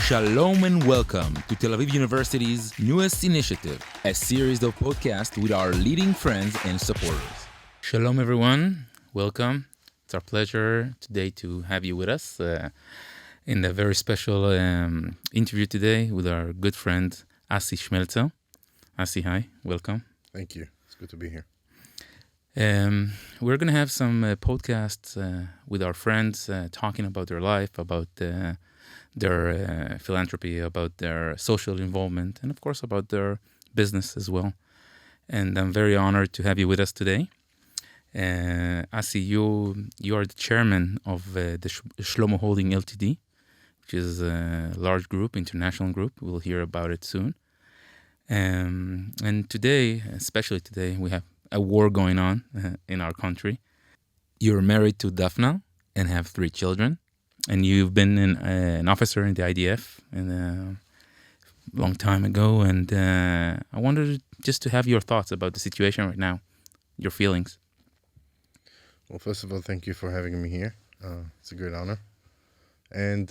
Shalom and welcome to Tel Aviv University's newest initiative, a series of podcasts with our leading friends and supporters. Shalom everyone, welcome. It's our pleasure today to have you with us in a very special interview today with our good friend Asi Shmeltzer. Asi, hi, welcome. Thank you. It's good to be here. We're going to have some podcasts with our friends talking about their life, about their philanthropy, about their social involvement, and of course about their business as well. And I'm very honored to have you with us today. Asi, you are the chairman of the Shlomo Holdings Ltd., which is a large group, international group. We'll hear about it soon. And today, especially today, we have a war going on in our country. You're married to Daphna and have 3 children. And you've been an officer in the IDF a long time ago. And I wanted just to have your thoughts about the situation right now, your feelings. Well, first of all, thank you for having me here. It's a great honor. And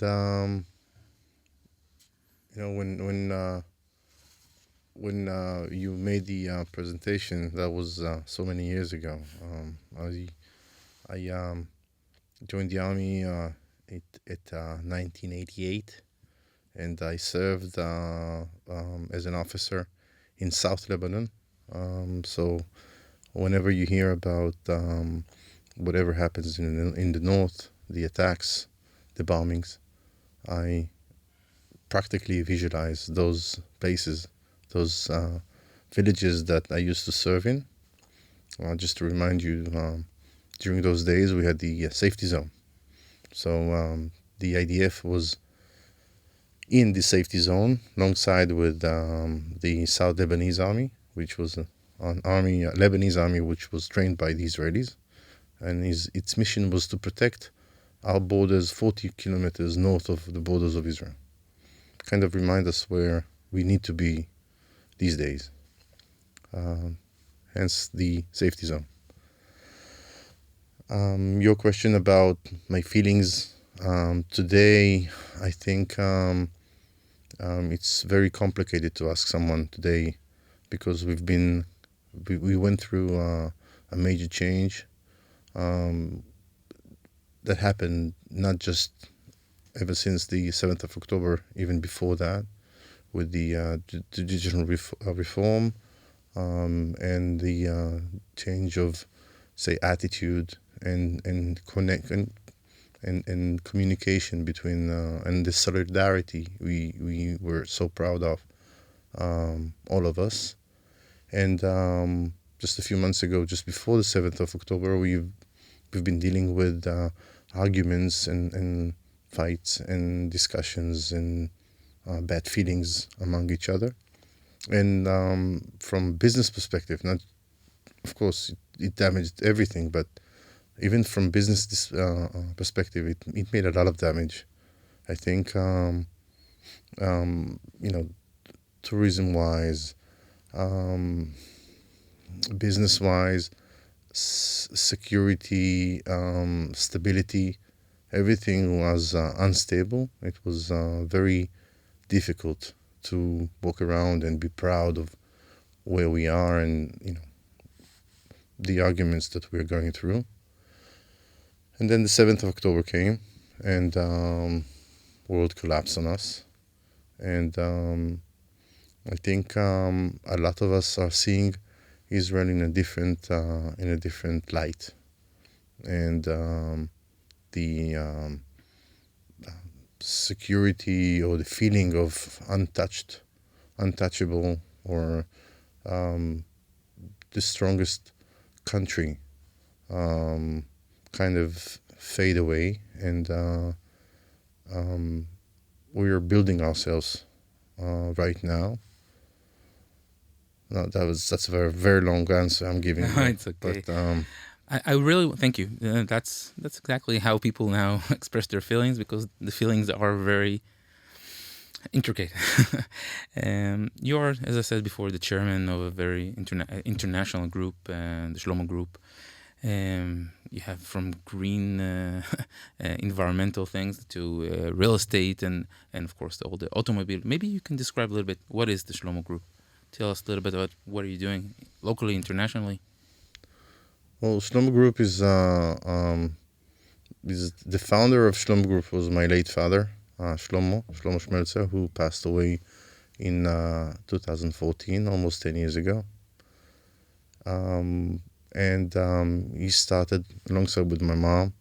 when you made the presentation, that was so many years ago. I joined the army at 1988, and I served as an officer in South Lebanon. So whenever you hear about whatever happens in the north, the attacks, the bombings, I practically visualize those places, those villages that I used to serve in. Just to remind you, during those days we had the safety zone. So the IDF was in the safety zone alongside with the South Lebanese army, which was Lebanese army, which was trained by the Israelis. And its mission was to protect our borders 40 kilometers north of the borders of Israel. Kind of remind us where we need to be these days. Hence the safety zone. Your question about my feelings today, I think it's very complicated to ask someone today because we went through a major change that happened not just ever since the 7th of October, even before that, with the judicial reform and the change of, say, attitude and communication between and the solidarity we were so proud of, all of us. And just a few months ago, just before the 7th of October, we've been dealing with arguments and fights and discussions and bad feelings among each other. And from business perspective, not, of course, it damaged everything, but even from business perspective, it made a lot of damage. I think, tourism-wise, business-wise, security, stability, everything was unstable. It was very difficult to walk around and be proud of where we are and, the arguments that we're going through. And then the 7th of October came, and world collapsed on us. And I think a lot of us are seeing Israel in a different light. And the security or the feeling of untouchable, or the strongest country kind of fade away, and we are building ourselves right now. No, that's a very, very long answer I'm giving. It's okay. But I really thank you. That's exactly how people now express their feelings, because the feelings are very intricate. You are, as I said before, the chairman of a very international group, the Shlomo Group. You have from green environmental things to real estate and of course all the automobile. Maybe you can describe a little bit what is the Shlomo Group. Tell us a little bit about what are you doing locally, internationally. Well, Shlomo Group is the founder of Shlomo Group was my late father, Shlomo Shmeltzer, who passed away in 2014, almost 10 years ago. And he started alongside with my mom,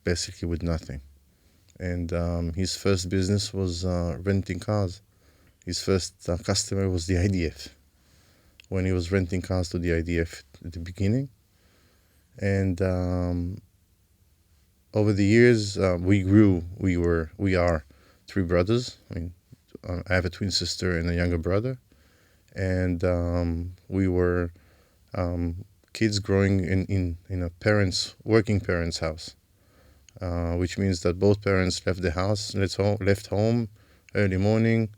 basically with nothing. And his first business was renting cars. His first customer was the IDF, when he was renting cars to the IDF at the beginning. And over the years, we grew. We are three brothers. I have a twin sister and a younger brother. And we were kids growing in a working parents' house, which means that both parents left the house, left home early morning.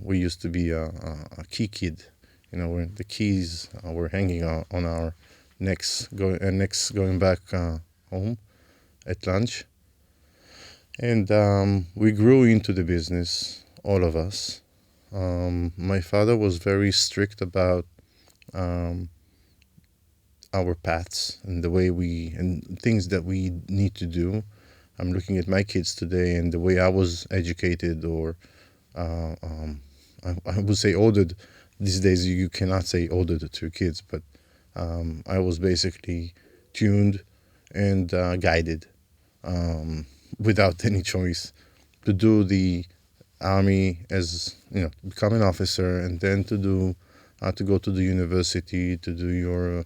We used to be a key kid, when the keys were hanging on our necks, going back home at lunch. And we grew into the business, all of us. My father was very strict about our paths and the way and things that we need to do. I'm looking at my kids today and the way I was educated, or I would say ordered. These days you cannot say ordered to your kids, but I was basically tuned and guided without any choice to do the army, as become an officer, and then to go to the university to do your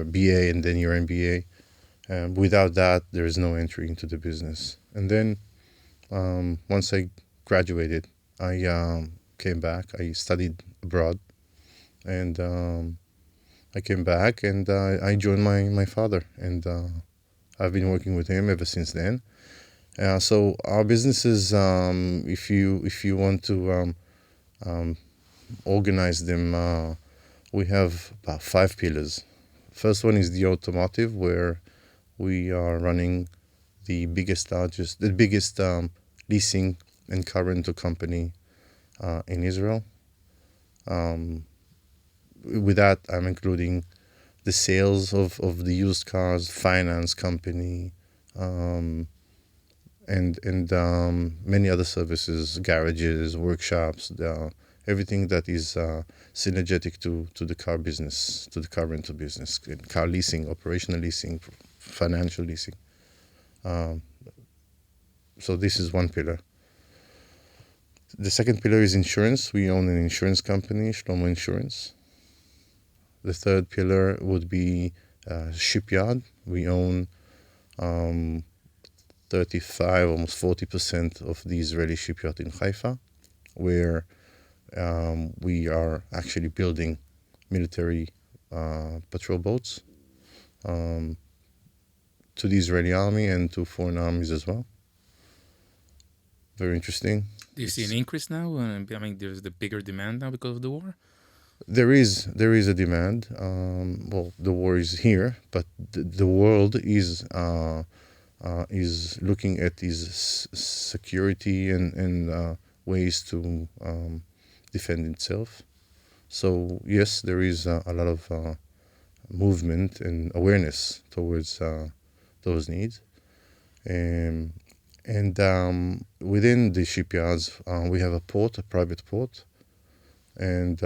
BA and then your MBA. Without that, there is no entry into the business. And then once I graduated, I came back. I studied abroad, and I came back and I joined my father, and I've been working with him ever since then. So our businesses, if you want to organize them, we have about 5 pillars. First one is the automotive, where we are running the biggest leasing and car rental company in Israel. With that, I'm including the sales of the used cars, finance company, and many other services, garages, workshops, everything that is synergetic to the car business, to the car rental business, car leasing, operational leasing, financial leasing. So this is one pillar. The second pillar is insurance. We own an insurance company, Shlomo Insurance. The third pillar would be shipyard. We own 35, almost 40% of the Israeli shipyard in Haifa, where we are actually building military patrol boats to the Israeli army and to foreign armies as well. Very interesting. Do you see an increase now? I mean, there's the bigger demand now because of the war? There is a demand. Well, the war is here, but the world is looking at these security and ways to defend itself. So yes, there is a lot of movement and awareness towards those needs. And within the shipyards, we have a private port. And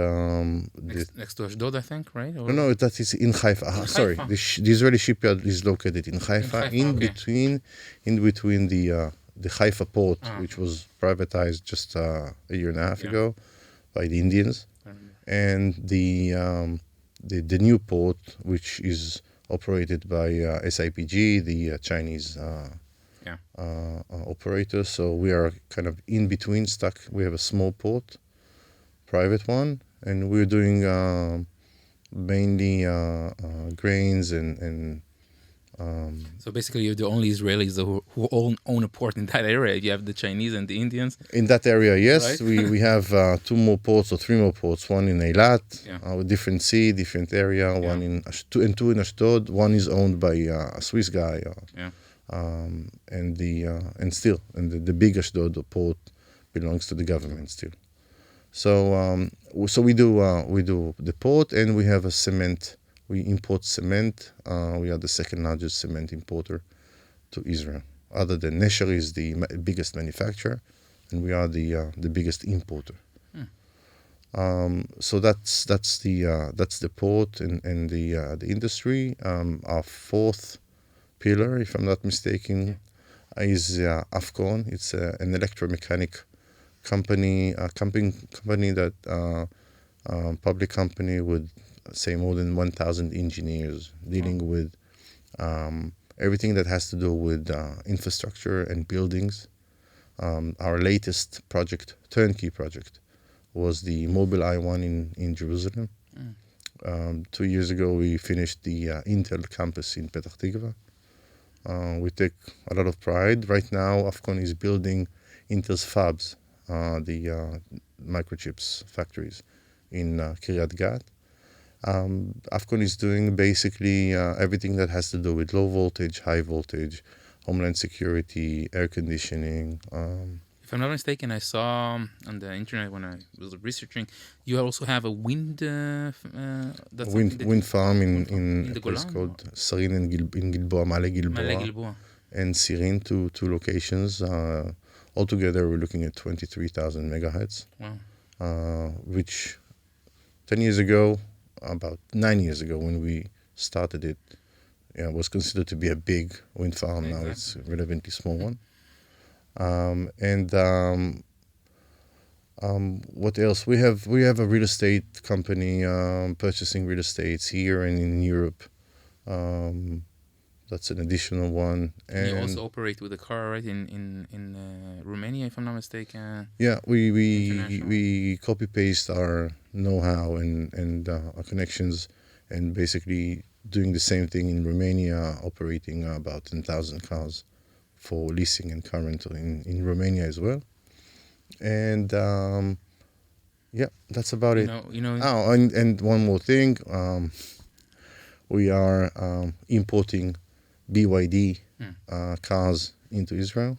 next to Ashdod, I think, right? Or? No, that is in Haifa. Sorry, Haifa. The Israeli shipyard is located in Haifa, in between the Haifa port, which was privatized just a year and a half ago by the Indians, and the new port, which is operated by SIPG, the Chinese operator. So we are kind of in between, stuck. We have a small port, private one, and we're doing mainly grains and So basically, you're the only Israelis who own a port in that area. You have the Chinese and the Indians. In that area, yes, Right. we have two more ports or three more ports. One in Eilat, Yeah. with different sea, different area. One Yeah. in two in Ashdod. One is owned by a Swiss guy. Yeah. And the big Ashdod port belongs to the government still. So we do the port, and we have a cement. We import cement. We are the second largest cement importer to Israel. Other than Nesher is the biggest manufacturer, and we are the biggest importer. So that's the port and the industry. Our fourth pillar, if I'm not mistaken, is Afcon. It's an electromechanic company, company that public company with, say, more than 1,000 engineers dealing with everything that has to do with infrastructure and buildings. Our latest project, turnkey project, was the Mobile I-1 in Jerusalem. 2 years ago, we finished the Intel campus in Petah Tikva. We take a lot of pride. Right now, Afcon is building Intel's fabs, the microchips factories in Kiryat Gat. Afcon is doing basically everything that has to do with low voltage, high voltage, homeland security, air conditioning. If I'm not mistaken, I saw on the internet when I was researching, you also have a wind. That's something that Wind farm wind farm in a the place Golan. called Sarin in Gilboa, Male Male Gilboa, Gilboa. and Sirin, two locations. Altogether, we're looking at 23,000 megahertz, which 10 years ago, about 9 years ago when we started it, was considered to be a big wind farm. Now it's a relatively small one. What else? We have a real estate company purchasing real estates here and in Europe. That's an additional one. And you also operate with a car, right, in Romania, if I'm not mistaken. Yeah, we copy paste our know-how and our connections, and basically doing the same thing in Romania, operating about 10,000 cars for leasing and car rental in Romania as well. And yeah, that's about it. Oh, and one more thing, we are importing BYD cars into Israel.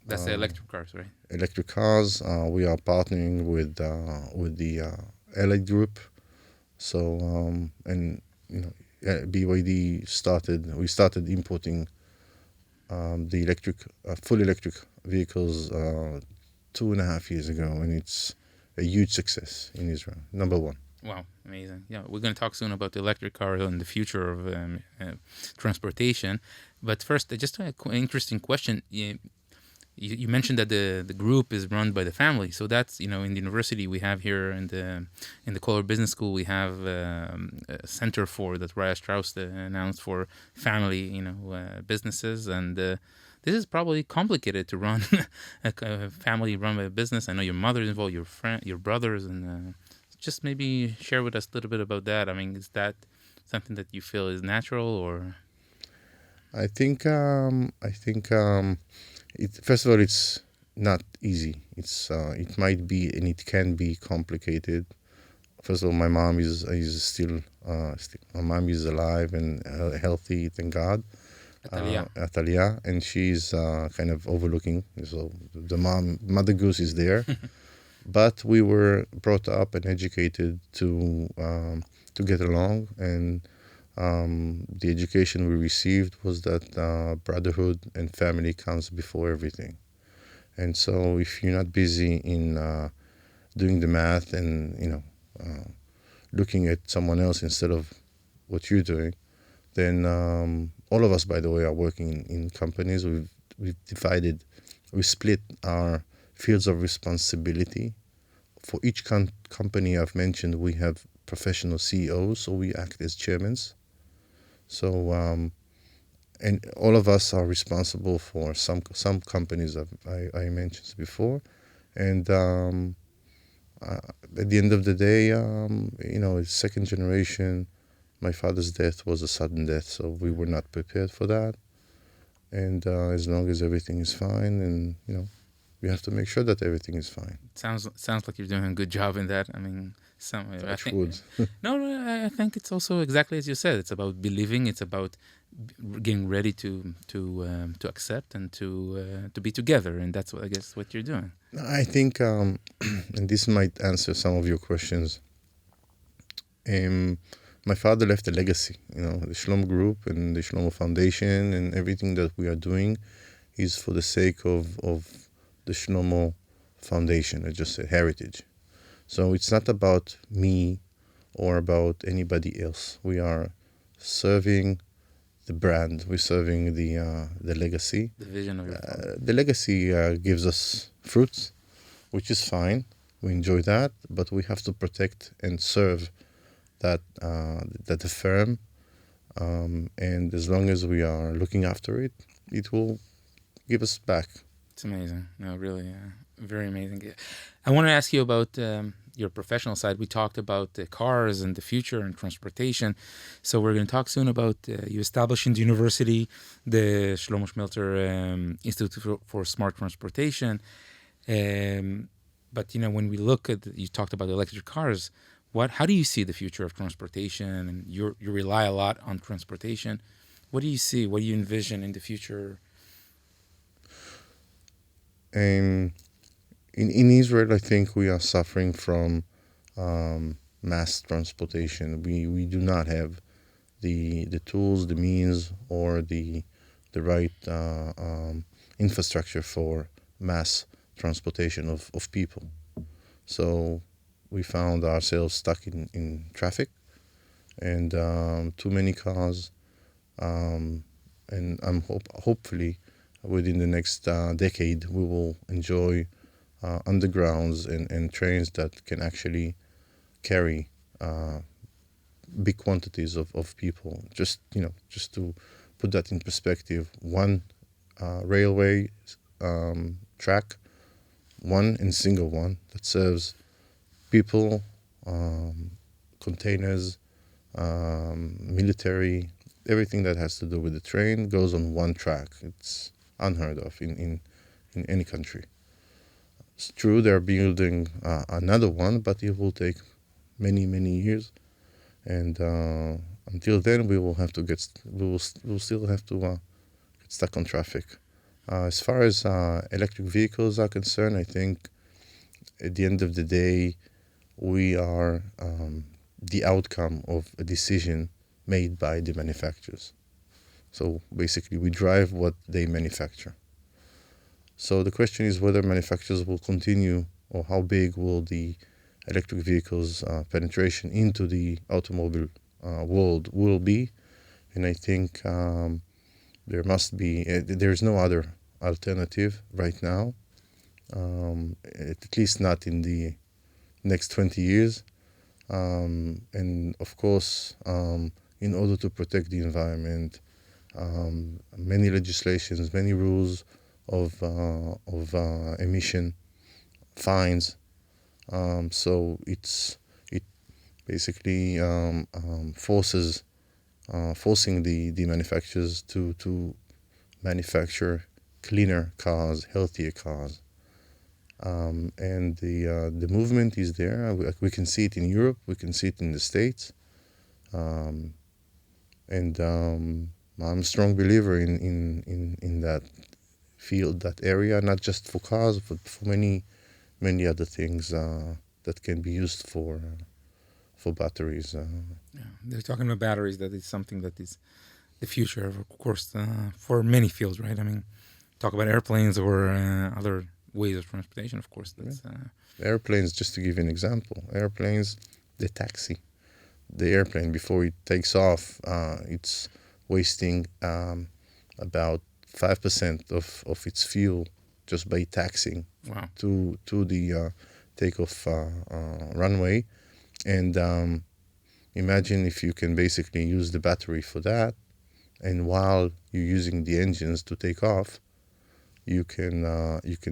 That's the electric cars, right? Electric cars. We are partnering with the Allied Group. So and BYD we started importing the electric full electric vehicles 2.5 years ago, and it's a huge success in Israel. Number one. Wow, amazing. Yeah, we're going to talk soon about the electric car and the future of transportation. But first, just an interesting question. You mentioned that the group is run by the family. So that's, in the university we have here in the Kohler Business School, we have a center for that Raya Strauss announced for family, businesses. And this is probably complicated to run a family run by a business. I know your mother is involved, your brothers, and just maybe share with us a little bit about that. I mean, is that something that you feel is natural, or? I think first of all, it's not easy. It might be and it can be complicated. First of all, my mom is still my mom is alive and healthy, thank God. Atalia, and she's kind of overlooking. So the mother goose is there. But we were brought up and educated to get along, and the education we received was that brotherhood and family comes before everything. And so if you're not busy in doing the math and looking at someone else instead of what you're doing, then all of us, by the way, are working in companies. We split our fields of responsibility. For each company I've mentioned, we have professional CEOs, so we act as chairmen. So, and all of us are responsible for some companies I mentioned before. And at the end of the day, it's second generation My father's death was a sudden death, so we were not prepared for that. And as long as everything is fine, and we have to make sure that everything is fine. Sounds like you're doing a good job in that. I mean, I Touch think wood. no, I think it's also exactly as you said. It's about believing. It's about getting ready to accept and to be together, and that's what I guess what you're doing. I think, and this might answer some of your questions. My father left a legacy. The Shlomo Group and the Shlomo Foundation and everything that we are doing is for the sake of the Shlomo Foundation, or just a heritage. So it's not about me or about anybody else. We are serving the brand. We're serving the legacy. The vision of your father. The legacy gives us fruits, which is fine. We enjoy that, but we have to protect and serve that the firm. And as long as we are looking after it, it will give us back. It's amazing. No, really, very amazing. I want to ask you about your professional side. We talked about the cars and the future and transportation. So we're going to talk soon about you establishing the university, the Shlomo Holdings Institute for Smart Transportation. But when we look at, you talked about electric cars. How do you see the future of transportation? And you rely a lot on transportation. What do you see? What do you envision in the future? In Israel, I think we are suffering from mass transportation. We do not have the tools, the means, or the right infrastructure for mass transportation of people. So we found ourselves stuck in traffic and too many cars. And I'm hopefully within the next decade we will enjoy undergrounds and trains that can actually carry big quantities of people. Just to put that in perspective, one railway track, one and single one that serves people, containers, military, everything that has to do with the train goes on one track. It's unheard of in any country. It's true they're building another one, but it will take many years, and until then we will still have to get stuck on traffic. As far as electric vehicles are concerned, I think at the end of the day we are the outcome of a decision made by the manufacturers. So basically we drive what they manufacture. So the question is whether manufacturers will continue, or how big will the electric vehicles penetration into the automobile world will be. And I think there's no other alternative right now, at least not in the next 20 years. And of course, in order to protect the environment, many legislations, many rules of emission fines. So it basically forcing the manufacturers to manufacture cleaner cars, healthier cars. And the movement is there. We can see it in Europe. We can see it in the States. And I'm a strong believer in that field, that area, not just for cars, but for many other things that can be used for batteries. Yeah, they're talking about batteries. That is something that is the future, of course, for many fields, right? I mean, talk about airplanes or other ways of transportation, of course. That's Airplanes, just to give you an example, the taxi. The airplane, before it takes off, it's wasting about 5% of its fuel just by taxiing to the takeoff runway. And imagine if you can basically use the battery for that, and while you're using the engines to take off, you can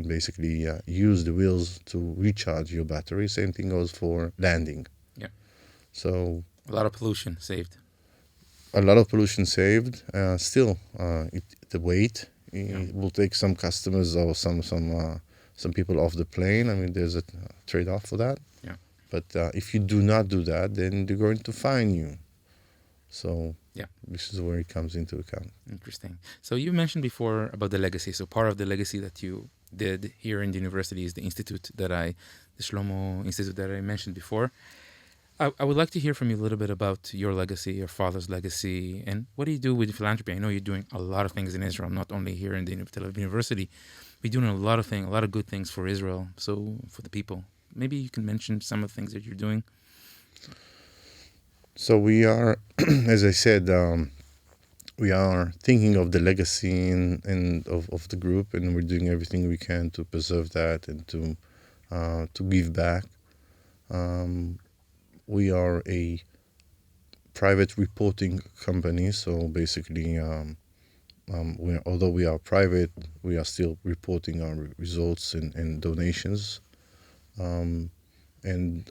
basically use the wheels to recharge your battery. Same thing goes for landing. Yeah. So a lot of pollution saved. a lot of pollution saved. Still, the weight it will take some customers or some people off the plane. I mean, there's a trade-off for that. Yeah. But if you do not do that, then they're going to fine you. So this is where it comes into account. Interesting. So you mentioned before about the legacy. So part of the legacy that you did here in the university is the Shlomo Institute that I mentioned before. I would like to hear from you a little bit about your legacy, your father's legacy, and what do you do with philanthropy? I know you're doing a lot of things in Israel, not only here in the Tel Aviv University. We're doing a lot of things, a lot of good things for Israel, so for the people. Maybe you can mention some of the things that you're doing. So we are, as I said, we are thinking of the legacy of the group, and we're doing everything we can to preserve that and to give back. We are a private reporting company, so basically, although we are private, we are still reporting our results and donations. And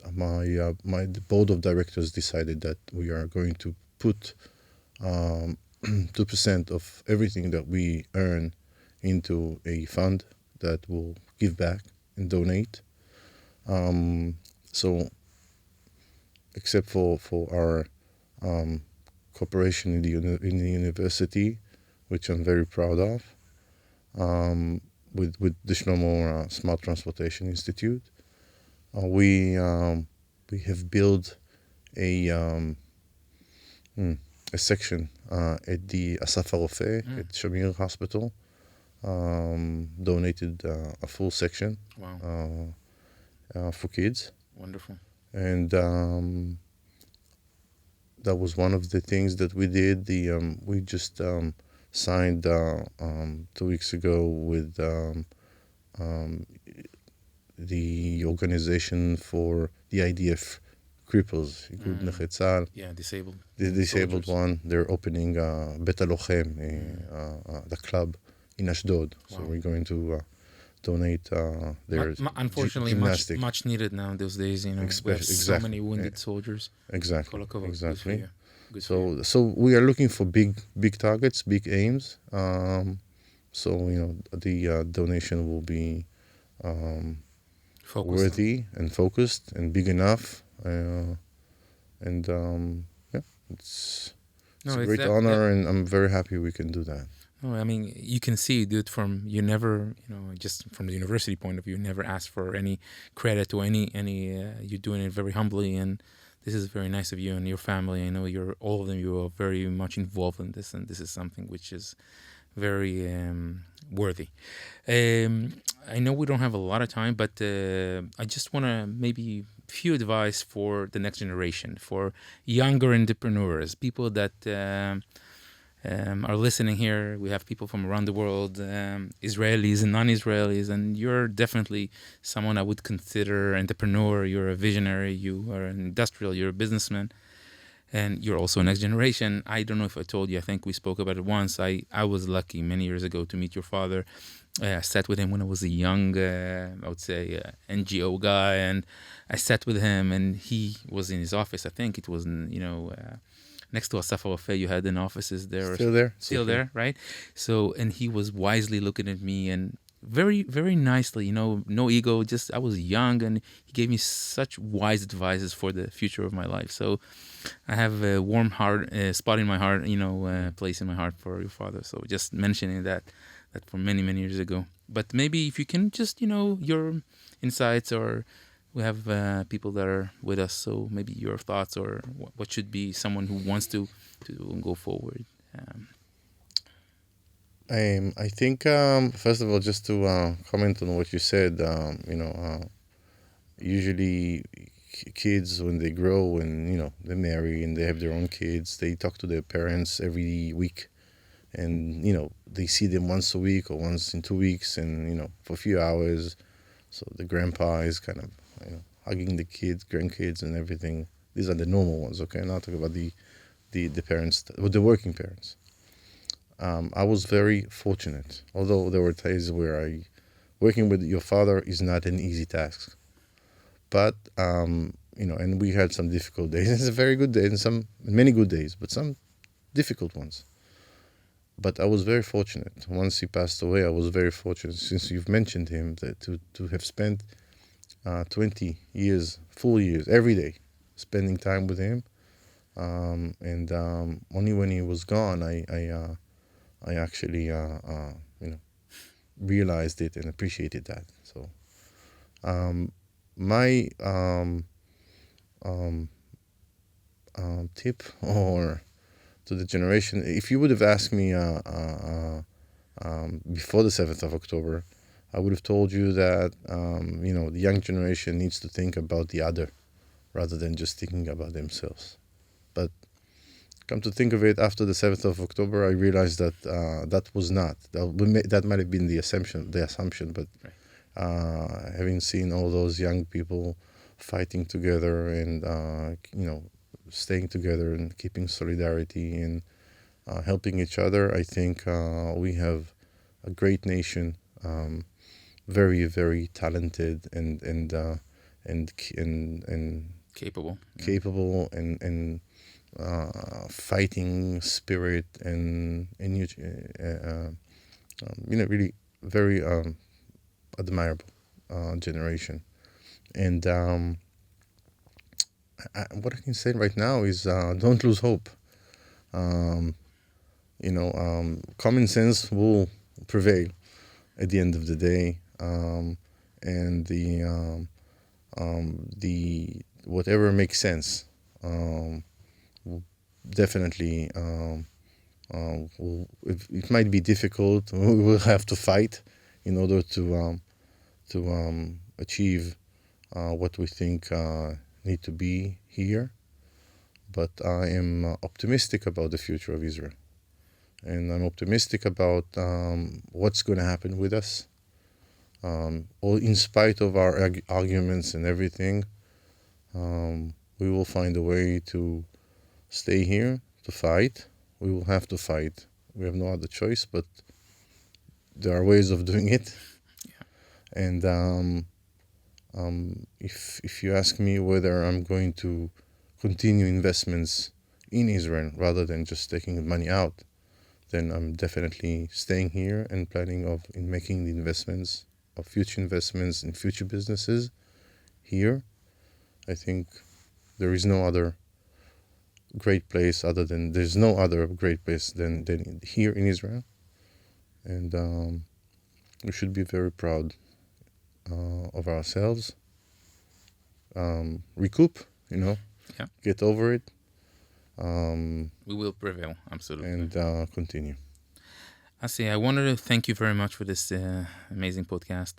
the board of directors decided that we are going to put 2% of everything that we earn into a fund that will give back and donate. So, except for our cooperation in the university, which I'm very proud of, with the Shlomo Smart Transportation Institute, we have built a section at the Asaf HaRofeh at Shamir Hospital. Donated a full section. Wow. For kids. Wonderful. And that was one of the things that we did. We just signed 2 weeks ago with the organization for the IDF cripples, disabled. The disabled soldiers. one. They're opening Bet Halochem, the club in Ashdod. Wow. So we're going to donate their unfortunately gymnastic. much needed now in those days. We have so many wounded soldiers. Exactly. Good so we are looking for big targets, big aims. So the donation will be worthy and focused and big enough. It's a great honor, and I'm very happy we can do that. No, I mean, you can see, dude, you never, just from the university point of view, never ask for any credit or any you're doing it very humbly, and this is very nice of you and your family. I know all of them, you are very much involved in this, and this is something which is very worthy. I know we don't have a lot of time, but I just want to maybe few advice for the next generation, for younger entrepreneurs, people that are listening here. We have people from around the world, Israelis and non-Israelis, and you're definitely someone I would consider entrepreneur. You're a visionary, you are an industrial, you're a businessman, and you're also next generation. I don't know if I told you, I think we spoke about it once. I was lucky many years ago to meet your father. I sat with him when I was a young, I would say, NGO guy, and I sat with him, and he was in his office. I think it was, next to Asaf HaRofeh, you had an offices there. Still there, right? So, and he was wisely looking at me and very, very nicely, no ego, just I was young, and he gave me such wise advices for the future of my life. So I have a warm heart, spot in my heart, place in my heart for your father. So just mentioning that for many, many years ago. But maybe if you can just, your insights, or we have people that are with us, so maybe your thoughts, or what should be someone who wants to go forward. I think, first of all, just to comment on what you said, usually kids, when they grow and, they marry and they have their own kids, they talk to their parents every week. And, they see them once a week or once in 2 weeks and, for a few hours. So the grandpa is kind of, hugging the kids, grandkids and everything. These are the normal ones, okay? I'm not talking about the parents, the working parents. I was very fortunate, although there were days where working with your father is not an easy task. But, and we had some difficult days. It's a very good day and many good days, but some difficult ones. But I was very fortunate. Once he passed away, I was very fortunate, since you've mentioned him, that to have spent 20 years, full years, every day, spending time with him. And only when he was gone, I actually realized it and appreciated that. So my tip or to the generation, if you would have asked me before the 7th of October, I would have told you that the young generation needs to think about the other rather than just thinking about themselves. But come to think of it, after the 7th of October, I realized that that was not. That might have been the assumption, but having seen all those young people fighting together and staying together and keeping solidarity and helping each other, I think we have a great nation, very, very talented and Capable. capable and fighting spirit and really very admirable generation. And what I can say right now is don't lose hope. Common sense will prevail at the end of the day, and the whatever makes sense definitely it might be difficult. We will have to fight in order to achieve what we think need to be here. But I am optimistic about the future of Israel, and I'm optimistic about what's going to happen with us. In spite of our arguments and everything, we will find a way to stay here, to fight. We will have to fight. We have no other choice, but there are ways of doing it. Yeah. And if you ask me whether I'm going to continue investments in Israel rather than just taking money out, then I'm definitely staying here and planning in making the investments of future investments in future businesses here. I think there is no other great place there's no other great place than here in Israel. And we should be very proud of ourselves. Recoup, Yeah. get over it. We will prevail, absolutely. And continue. Asi, I wanted to thank you very much for this amazing podcast.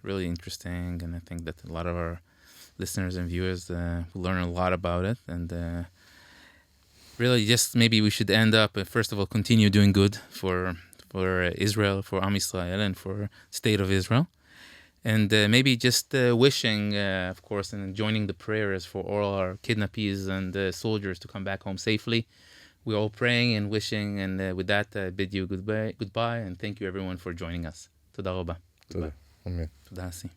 Really interesting, and I think that a lot of our listeners and viewers will learn a lot about it. And really, just maybe we should end up, first of all, continue doing good for Israel, for Am Yisrael, and for state of Israel. And maybe just wishing, of course, and joining the prayers for all our kidnappees and soldiers to come back home safely. We're all praying and wishing, and with that, I bid you goodbye, and thank you everyone for joining us. Toda rabba. Toda. Amen. Toda, Asi.